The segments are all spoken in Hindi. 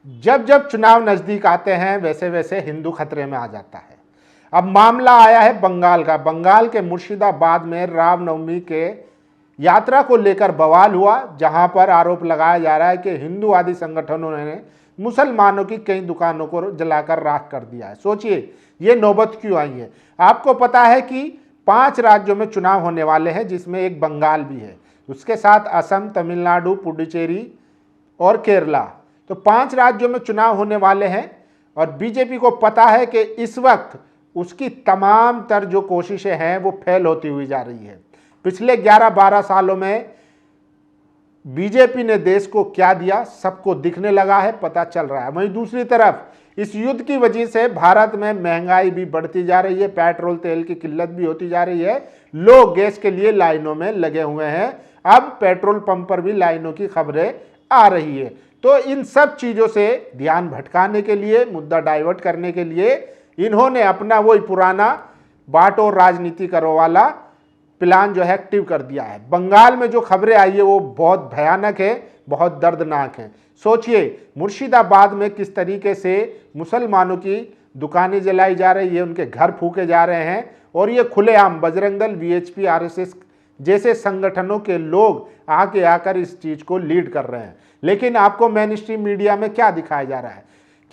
जब जब चुनाव नजदीक आते हैं वैसे वैसे हिंदू खतरे में आ जाता है। अब मामला आया है बंगाल का। बंगाल के मुर्शिदाबाद में रामनवमी के यात्रा को लेकर बवाल हुआ, जहां पर आरोप लगाया जा रहा है कि हिंदूवादी संगठनों ने मुसलमानों की कई दुकानों को जलाकर राख कर दिया है। सोचिए ये नौबत क्यों आई है। आपको पता है कि 5 राज्यों में चुनाव होने वाले हैं, जिसमें एक बंगाल भी है, उसके साथ असम, तमिलनाडु, पुडुचेरी और केरला। तो 5 राज्यों में चुनाव होने वाले हैं और बीजेपी को पता है कि इस वक्त उसकी तमाम तर जो कोशिशें हैं वो फेल होती हुई जा रही है। पिछले 11-12 सालों में बीजेपी ने देश को क्या दिया सबको दिखने लगा है, पता चल रहा है। वहीं दूसरी तरफ इस युद्ध की वजह से भारत में महंगाई भी बढ़ती जा रही है, पेट्रोल तेल की किल्लत भी होती जा रही है, लोग गैस के लिए लाइनों में लगे हुए हैं। अब पेट्रोल पंप पर भी लाइनों की खबरें आ रही है। तो इन सब चीजों से ध्यान भटकाने के लिए, मुद्दा डाइवर्ट करने के लिए इन्होंने अपना वही पुराना बांटो राजनीति करो वाला प्लान जो है एक्टिव कर दिया है। बंगाल में जो खबरें आई है वो बहुत भयानक है, बहुत दर्दनाक है। सोचिए मुर्शिदाबाद में किस तरीके से मुसलमानों की दुकानें जलाई जा रही है, उनके घर फूके जा रहे हैं, और ये खुलेआम बजरंग दल, वीएचपी, आरएसएस जैसे संगठनों के लोग आके आकर इस चीज को लीड कर रहे हैं। लेकिन आपको मेन स्ट्रीम मीडिया में क्या दिखाया जा रहा है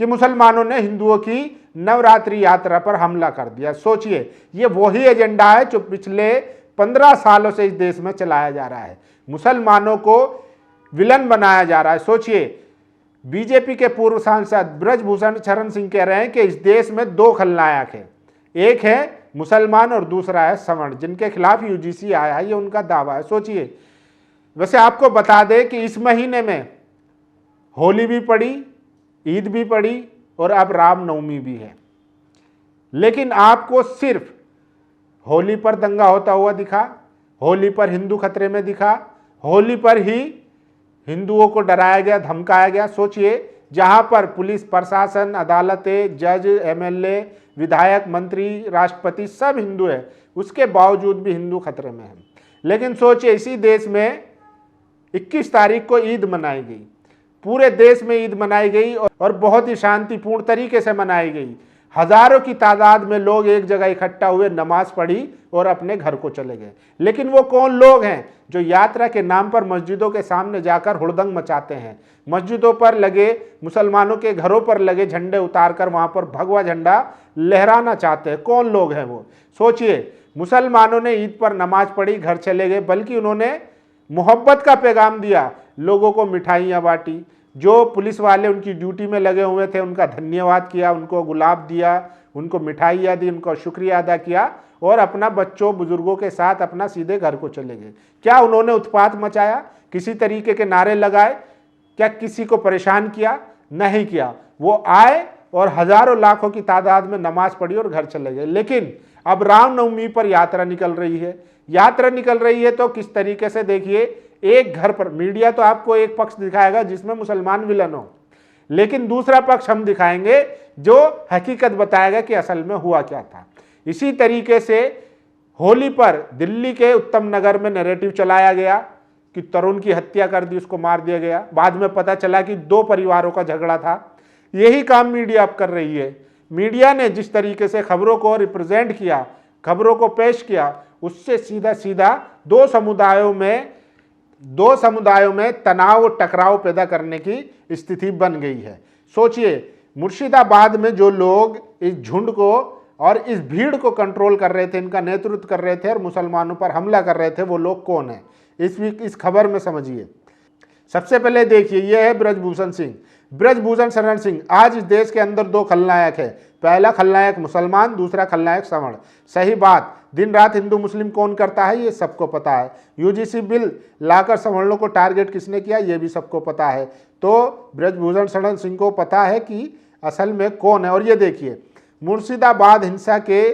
कि मुसलमानों ने हिंदुओं की नवरात्रि यात्रा पर हमला कर दिया। सोचिए ये वही एजेंडा है जो पिछले 15 सालों से इस देश में चलाया जा रहा है। मुसलमानों को विलन बनाया जा रहा है। सोचिए बीजेपी के पूर्व सांसद ब्रजभूषण शरण सिंह कह रहे हैं कि इस देश में 2 खलनायक हैं, एक है मुसलमान और दूसरा है सवर्ण, जिनके खिलाफ यूजीसी आया है, ये उनका दावा है। सोचिए वैसे आपको बता दें कि इस महीने में होली भी पड़ी, ईद भी पड़ी और अब रामनवमी भी है, लेकिन आपको सिर्फ होली पर दंगा होता हुआ दिखा, होली पर हिंदू खतरे में दिखा, होली पर ही हिंदुओं को डराया गया, धमकाया गया। सोचिए जहां पर पुलिस प्रशासन, अदालतें, जज, एमएलए, विधायक, मंत्री, राष्ट्रपति सब हिंदू है, उसके बावजूद भी हिंदू खतरे में है। लेकिन सोचिए इसी देश में 21 तारीख को ईद मनाई गई, पूरे देश में ईद मनाई गई और बहुत ही शांतिपूर्ण तरीके से मनाई गई। हजारों की तादाद में लोग एक जगह इकट्ठा हुए, नमाज पढ़ी और अपने घर को चले गए। लेकिन वो कौन लोग हैं जो यात्रा के नाम पर मस्जिदों के सामने जाकर हुड़दंग मचाते हैं, मस्जिदों पर लगे, मुसलमानों के घरों पर लगे झंडे उतारकर वहां पर भगवा झंडा लहराना चाहते हैं? कौन लोग हैं वो? सोचिए मुसलमानों ने ईद पर नमाज पढ़ी, घर चले गए, बल्कि उन्होंने मोहब्बत का पैगाम दिया, लोगों को मिठाइयाँ बांटी, जो पुलिस वाले उनकी ड्यूटी में लगे हुए थे उनका धन्यवाद किया, उनको गुलाब दिया, उनको मिठाइयाँ दी, उनको शुक्रिया अदा किया और अपना बच्चों बुजुर्गों के साथ अपना सीधे घर को चले गए। क्या उन्होंने उत्पात मचाया, किसी तरीके के नारे लगाए, क्या किसी को परेशान किया? नहीं किया। वो आए और हजारों लाखों की तादाद में नमाज पढ़ी और घर चले गए। लेकिन अब रामनवमी पर यात्रा निकल रही है, यात्रा निकल रही है तो किस तरीके से देखिए, एक घर पर मीडिया तो आपको एक पक्ष दिखाएगा जिसमें मुसलमान विलन हो, लेकिन दूसरा पक्ष हम दिखाएंगे जो हकीकत बताएगा कि असल में हुआ क्या था। इसी तरीके से होली पर दिल्ली के उत्तम नगर में नैरेटिव चलाया गया कि तरुण की हत्या कर दी, उसको मार दिया गया। बाद में पता चला कि 2 परिवारों का झगड़ा था। यही काम मीडिया अब कर रही है। मीडिया ने जिस तरीके से खबरों को रिप्रेजेंट किया, खबरों को पेश किया, उससे सीधा सीधा दो समुदायों में तनाव और टकराव पैदा करने की स्थिति बन गई है। सोचिए मुर्शिदाबाद में जो लोग इस झुंड को और इस भीड़ को कंट्रोल कर रहे थे, इनका नेतृत्व कर रहे थे और मुसलमानों पर हमला कर रहे थे, वो लोग कौन है इस खबर में समझिए। सबसे पहले देखिए यह है ब्रजभूषण सिंह, ब्रजभूषण शरण सिंह। आज इस देश के अंदर 2 खलनायक है, पहला खलनायक मुसलमान, दूसरा खलनायक सवर्ण। सही बात, दिन रात हिंदू मुस्लिम कौन करता है ये सबको पता है। यूजीसी बिल लाकर सवर्णों को टारगेट किसने किया ये भी सबको पता है। तो ब्रजभूषण शरण सिंह को पता है कि असल में कौन है। और ये देखिए मुर्शिदाबाद हिंसा के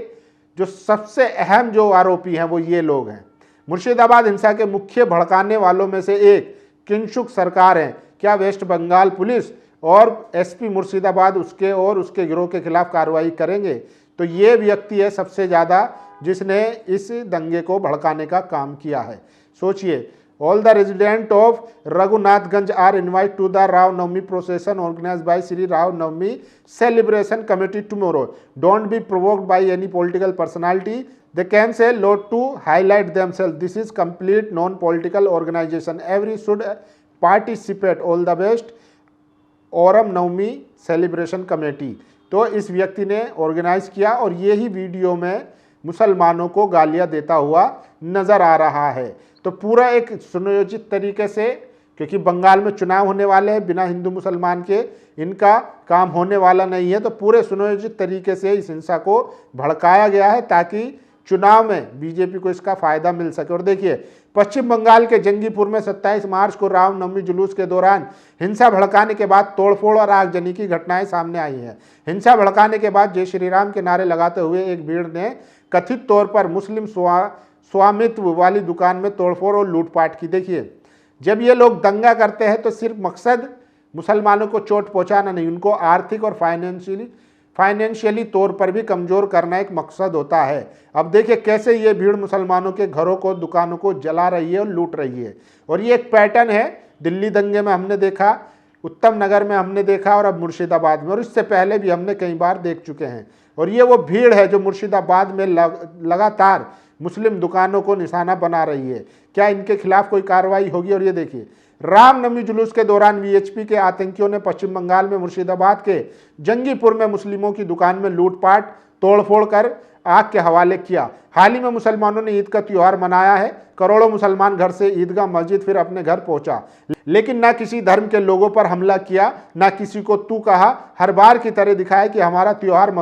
जो सबसे अहम जो आरोपी हैं वो ये लोग हैं। मुर्शिदाबाद हिंसा के मुख्य भड़काने वालों में से एक किंशुक सरकार है। क्या वेस्ट बंगाल पुलिस और एसपी मुर्शिदाबाद उसके गिरोह के खिलाफ कार्रवाई करेंगे? तो ये व्यक्ति है सबसे ज़्यादा जिसने इस दंगे को भड़काने का काम किया है। सोचिए All the residents of Raghunathganj are invited to the Ram Navami procession organized by Sri Ram Navami Celebration Committee tomorrow. Don't be provoked by any political personality. They can say lot to highlight themselves. This is complete non-political organization. Every should participate. All the best. Oram Navami celebration committee. तो इस व्यक्ति ने ऑर्गेनाइज किया और ये ही वीडियो में मुसलमानों को गालियां देता हुआ नजर आ रहा है। तो पूरा एक सुनियोजित तरीके से, क्योंकि बंगाल में चुनाव होने वाले हैं, बिना हिंदू मुसलमान के इनका काम होने वाला नहीं है, तो पूरे सुनियोजित तरीके से इस हिंसा को भड़काया गया है ताकि चुनाव में बीजेपी को इसका फायदा मिल सके। और देखिए, पश्चिम बंगाल के जंगीपुर में 27 मार्च को रामनवमी जुलूस के दौरान हिंसा भड़काने के बाद तोड़फोड़ और आगजनी की घटनाएं सामने आई हैं। हिंसा भड़काने के बाद जय श्री राम के नारे लगाते हुए एक भीड़ ने कथित तौर पर मुस्लिम स्वामित्व वाली दुकान में तोड़फोड़ और लूटपाट की। देखिए, जब ये लोग दंगा करते हैं तो सिर्फ मकसद मुसलमानों को चोट पहुंचाना नहीं, उनको आर्थिक और फाइनेंशियली तौर पर भी कमजोर करना एक मकसद होता है। अब देखिए कैसे ये भीड़ मुसलमानों के घरों को, दुकानों को जला रही है और लूट रही है। और ये एक पैटर्न है, दिल्ली दंगे में हमने देखा, उत्तम नगर में हमने देखा और अब मुर्शिदाबाद में, और इससे पहले भी हमने कई बार देख चुके हैं। और ये वो भीड़ है जो मुर्शिदाबाद में लगातार मुस्लिम दुकानों को निशाना बना रही है। क्या इनके खिलाफ कोई कार्रवाई होगी? और ये देखिए, रामनवमी जुलूस के दौरान वीएचपी के आतंकियों ने पश्चिम बंगाल में मुर्शिदाबाद के जंगीपुर में मुस्लिमों की दुकान में लूटपाट, तोड़फोड़ कर आग के हवाले किया। हाल ही में मुसलमानों ने ईद का त्योहार मनाया है। करोड़ों मुसलमान घर से ईदगाह मस्जिद फिर अपने घर पहुंचा, लेकिन ना किसी धर्म के लोगों पर हमला किया, ना किसी को तू कहा। हर बार की तरह दिखाया कि हमारा त्योहार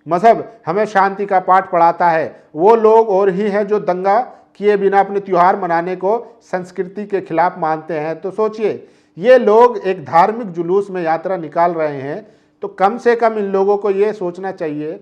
मजहब हमें शांति का पाठ पढ़ाता है। वो लोग और ही हैं जो दंगा किए बिना अपने त्योहार मनाने को संस्कृति के खिलाफ मानते हैं। तो सोचिए, ये लोग एक धार्मिक जुलूस में यात्रा निकाल रहे हैं, तो कम से कम इन लोगों को ये सोचना चाहिए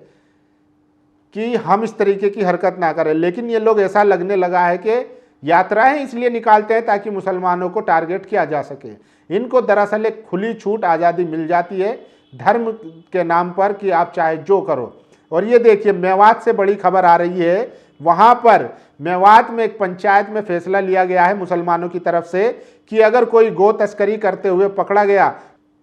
कि हम इस तरीके की हरकत ना करें। लेकिन ये लोग, ऐसा लगने लगा है कि यात्राएं इसलिए निकालते हैं ताकि मुसलमानों को टारगेट किया जा सके। इनको दरअसल एक खुली छूट, आज़ादी मिल जाती है धर्म के नाम पर कि आप चाहे जो करो। और ये देखिए, मेवात से बड़ी खबर आ रही है। वहां पर मेवात में एक पंचायत में फैसला लिया गया है मुसलमानों की तरफ से कि अगर कोई गो तस्करी करते हुए पकड़ा गया,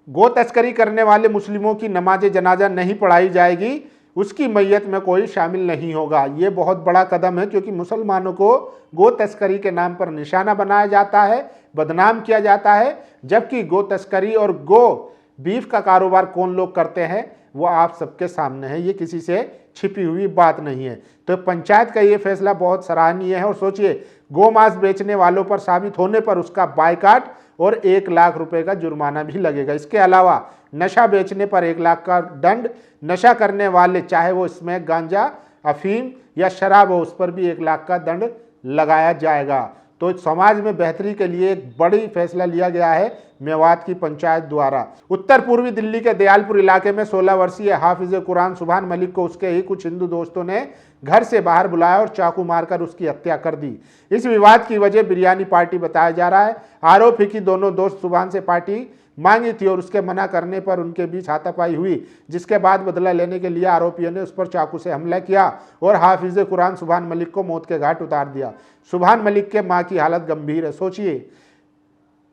गो तस्करी करने वाले मुस्लिमों की नमाज जनाजा नहीं पढ़ाई जाएगी, उसकी मैयत में कोई शामिल नहीं होगा। ये बहुत बड़ा कदम है, क्योंकि मुसलमानों को गो तस्करी के नाम पर निशाना बनाया जाता है, बदनाम किया जाता है। जबकि गो तस्करी और गो बीफ का कारोबार कौन लोग करते हैं वो आप सबके सामने है, ये किसी से छिपी हुई बात नहीं है। तो पंचायत का ये फैसला बहुत सराहनीय है। और सोचिए, गोमांस बेचने वालों पर साबित होने पर उसका बायकाट और 1 लाख रुपए का जुर्माना भी लगेगा। इसके अलावा नशा बेचने पर 1 लाख का दंड, नशा करने वाले चाहे वो इसमें गांजा, अफीम या शराब हो, उस पर भी 1 लाख का दंड लगाया जाएगा। तो समाज में बेहतरी के लिए एक बड़ी फैसला लिया गया है मेवात की पंचायत द्वारा। उत्तर पूर्वी दिल्ली के दयालपुर इलाके में 16 वर्षीय हाफिज कुरान सुभान मलिक को उसके ही कुछ हिंदू दोस्तों ने घर से बाहर बुलाया और चाकू मारकर उसकी हत्या कर दी। इस विवाद की वजह बिरयानी पार्टी बताया जा रहा है। आरोपी की दोनों दोस्त सुभान से पार्टी मांगी थी और उसके मना करने पर उनके बीच हाथापाई हुई, जिसके बाद बदला लेने के लिए आरोपियों ने उस पर चाकू से हमला किया और हाफिज कुरान सुभान मलिक को मौत के घाट उतार दिया। सुभान मलिक के मां की हालत गंभीर है। सोचिए,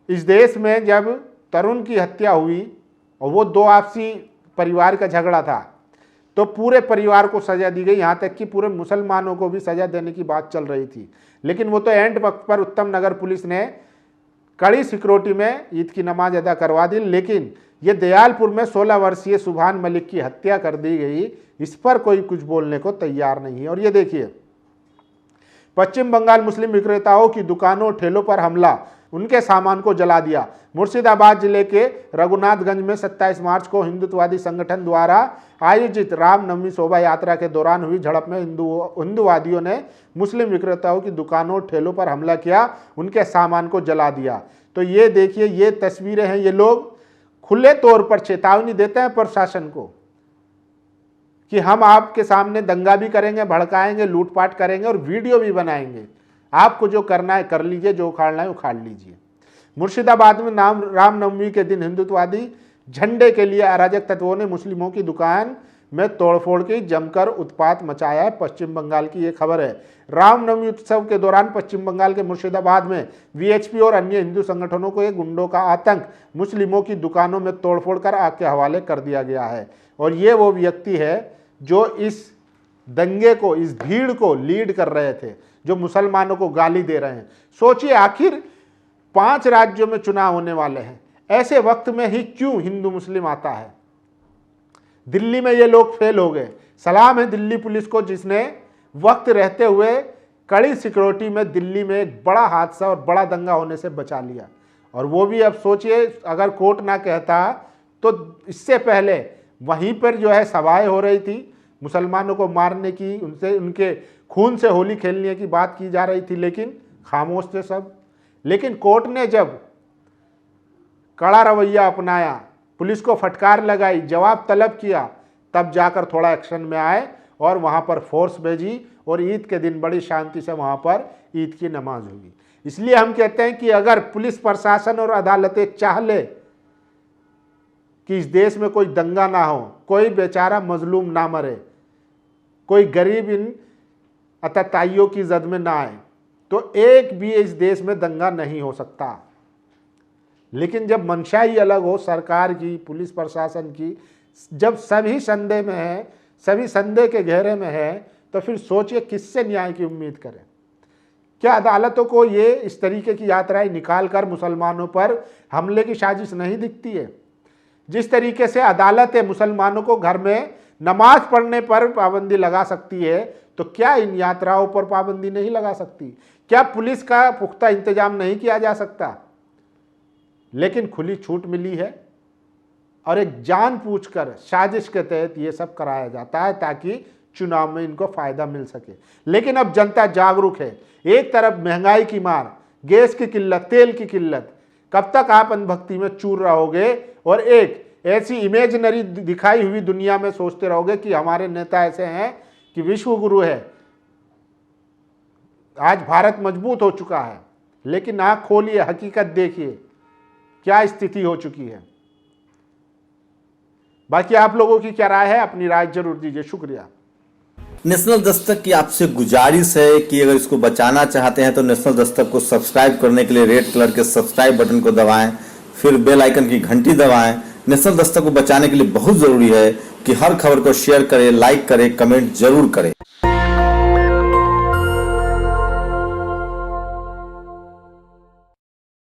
इस देश में जब तरुण की हत्या हुई और वो 2 आपसी परिवार का झगड़ा था, तो पूरे परिवार को सजा दी गई, यहाँ तक कि पूरे मुसलमानों को भी सजा देने की बात चल रही थी। लेकिन वो तो एंड वक्त पर उत्तम नगर पुलिस ने कड़ी सिक्योरिटी में ईद की नमाज अदा करवा दी। लेकिन ये दयालपुर में 16 वर्षीय सुभान मलिक की हत्या कर दी गई, इस पर कोई कुछ बोलने को तैयार नहीं है। और ये देखिए, पश्चिम बंगाल मुस्लिम विक्रेताओं की दुकानों, ठेलों पर हमला, उनके सामान को जला दिया। मुर्शिदाबाद जिले के रघुनाथगंज में 27 मार्च को हिंदुत्ववादी संगठन द्वारा आयोजित रामनवमी शोभा यात्रा के दौरान हुई झड़प में हिंदुवादियों ने मुस्लिम विक्रेताओं की दुकानों, ठेलों पर हमला किया, उनके सामान को जला दिया। तो ये देखिए, ये तस्वीरें हैं। ये लोग खुले तौर पर चेतावनी देते हैं प्रशासन को कि हम आपके सामने दंगा भी करेंगे, भड़काएंगे, लूटपाट करेंगे और वीडियो भी बनाएंगे। आपको जो करना है कर लीजिए, जो उखाड़ना है उखाड़ लीजिए। मुर्शिदाबाद में रामनवमी के दिन हिंदुत्ववादी झंडे के लिए अराजक तत्वों ने मुस्लिमों की दुकान में तोड़फोड़ की जमकर उत्पात मचाया है। पश्चिम बंगाल की ये खबर है। रामनवमी उत्सव के दौरान पश्चिम बंगाल के मुर्शिदाबाद में वीएचपी और अन्य हिंदू संगठनों को एक गुंडों का आतंक, मुस्लिमों की दुकानों में तोड़फोड़ कर आग के हवाले कर दिया गया है। और ये वो व्यक्ति है जो इस दंगे को, इस भीड़ को लीड कर रहे थे, जो मुसलमानों को गाली दे रहे हैं। सोचिए, आखिर 5 राज्यों में चुनाव होने वाले हैं, ऐसे वक्त में ही क्यों हिंदू मुस्लिम आता है। दिल्ली में ये लोग फेल हो गए। सलाम है दिल्ली पुलिस को, जिसने वक्त रहते हुए कड़ी सिक्योरिटी में दिल्ली में एक बड़ा हादसा और बड़ा दंगा होने से बचा लिया। और वो भी अब सोचिए, अगर कोर्ट ना कहता तो इससे पहले वहीं पर जो है सभाएं हो रही थी, मुसलमानों को मारने की, उनसे, उनके खून से होली खेलने की बात की जा रही थी, लेकिन खामोश थे सब। लेकिन कोर्ट ने जब कड़ा रवैया अपनाया, पुलिस को फटकार लगाई, जवाब तलब किया, तब जाकर थोड़ा एक्शन में आए और वहाँ पर फोर्स भेजी और ईद के दिन बड़ी शांति से वहाँ पर ईद की नमाज होगी। इसलिए हम कहते हैं कि अगर पुलिस प्रशासन और अदालतें चाह ले कि इस देश में कोई दंगा ना हो, कोई बेचारा मजलूम ना मरे, कोई गरीब इन अतताइयों की जद में ना आए, तो एक भी इस देश में दंगा नहीं हो सकता। लेकिन जब मंशा ही अलग हो सरकार की, पुलिस प्रशासन की, जब सभी संदेह में है, सभी संदेह के घेरे में है, तो फिर सोचिए किससे न्याय की उम्मीद करें। क्या अदालतों को ये इस तरीके की यात्राएं निकाल कर मुसलमानों पर हमले की साजिश नहीं दिखती है? जिस तरीके से अदालतें मुसलमानों को घर में नमाज पढ़ने पर पाबंदी लगा सकती है, तो क्या इन यात्राओं पर पाबंदी नहीं लगा सकती? क्या पुलिस का पुख्ता इंतजाम नहीं किया जा सकता? लेकिन खुली छूट मिली है और एक जानबूझकर साजिश के तहत ये सब कराया जाता है ताकि चुनाव में इनको फायदा मिल सके। लेकिन अब जनता जागरूक है। एक तरफ महंगाई की मार, गैस की किल्लत, तेल की किल्लत, कब तक आप अंधभक्ति में चूर रहोगे और एक ऐसी इमेजिनरी दिखाई हुई दुनिया में सोचते रहोगे कि हमारे नेता ऐसे हैं कि विश्व गुरु है, आज भारत मजबूत हो चुका है। लेकिन आंख खोलिए, हकीकत देखिए क्या स्थिति हो चुकी है। बाकी आप लोगों की क्या राय है, अपनी राय जरूर दीजिए। शुक्रिया। नेशनल दस्तक की आपसे गुजारिश है कि अगर इसको बचाना चाहते हैं तो नेशनल दस्तक को सब्सक्राइब करने के लिए रेड कलर के सब्सक्राइब बटन को दबाएं, फिर बेल आइकन की घंटी दबाएं। नेशनल दस्तक को बचाने के लिए बहुत जरूरी है कि हर खबर को शेयर करें, लाइक करें, कमेंट जरूर करें।